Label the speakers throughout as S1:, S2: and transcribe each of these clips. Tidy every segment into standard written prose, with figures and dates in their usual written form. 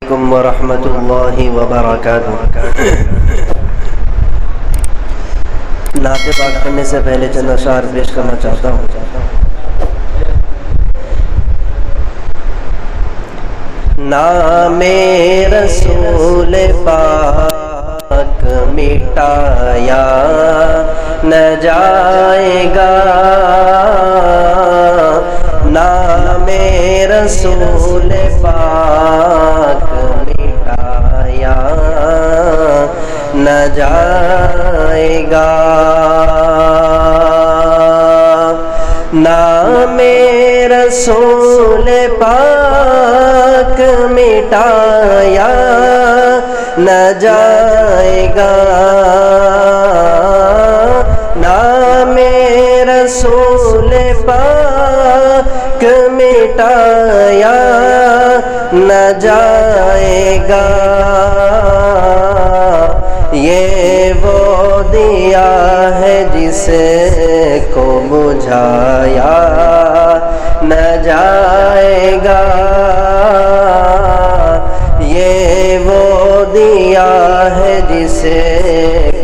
S1: علیکم ورحمۃ اللہ وبرکاتہ۔ نعت پاک پڑھنے سے پہلے چند اشعار پیش کرنا چاہتا ہوں۔ نام رسول پاک مٹایا نہ جائے گا، نام رسول پاک مٹایا نہ جائے گا، نام رسول پاک مٹایا نہ جائے گا، نام رسول پاک مٹایا نہ جائے گا، یہ وہ دیا ہے جس کو بجھایا نہ جائے گا، یہ وہ دیا ہے جس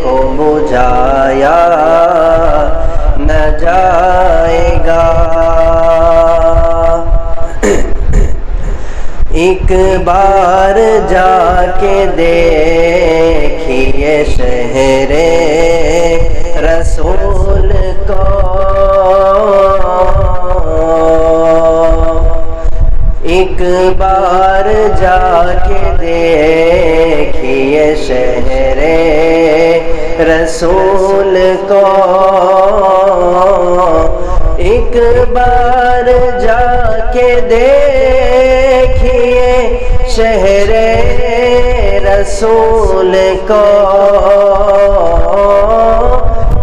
S1: کو بجھایا نہ جائے گا، ایک بار جا کے دیکھیے شہر رسول کو، ایک بار جا کے دیکھیے شہر رسول کو، ایک بار جا کے دیکھیے شہر رسول کو،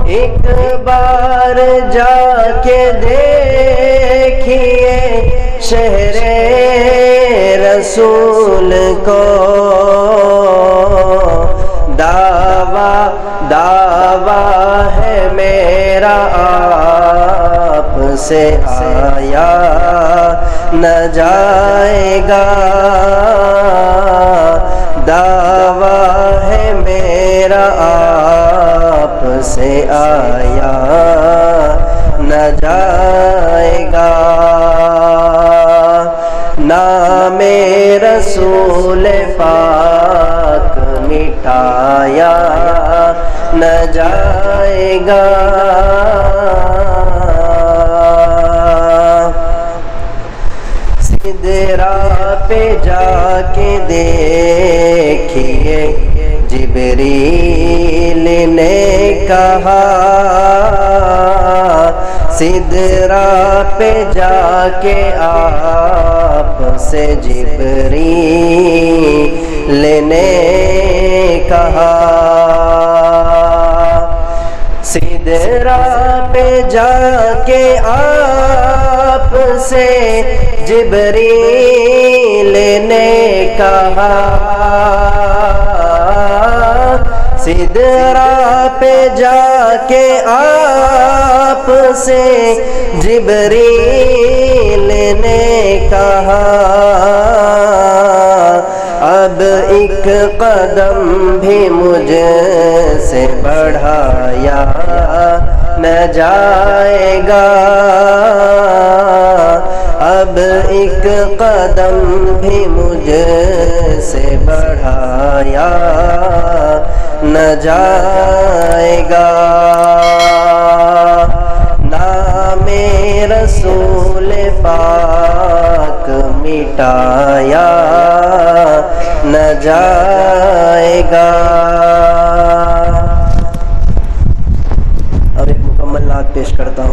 S1: ایک بار جا کے دیکھیے شہر رسول کو، دعویٰ ہے میرا آپ سے آیا نہ جائے گا، دعویٰ ہے میرا آپ سے آیا نہ جائے گا، نام رسول پاک مٹایا نہ جائے گا، سدرا پہ جا کے دیکھیے جبریل نے کہا، سدرا پہ جا کے آپ سے جبریل نے کہا، سدرا پہ جا کے آپ سے جبریل نے کہا، سدرا پہ جا کے آپ سے جبریل نے کہا، اب ایک قدم بھی مجھ سے بڑھایا نہ جائے گا، اب ایک قدم بھی مجھ سے بڑھایا نہ جائے گا، نام رسول پاک مٹایا نہ جائے گا۔ اب ایک مکمل نعت پیش کرتا ہوں۔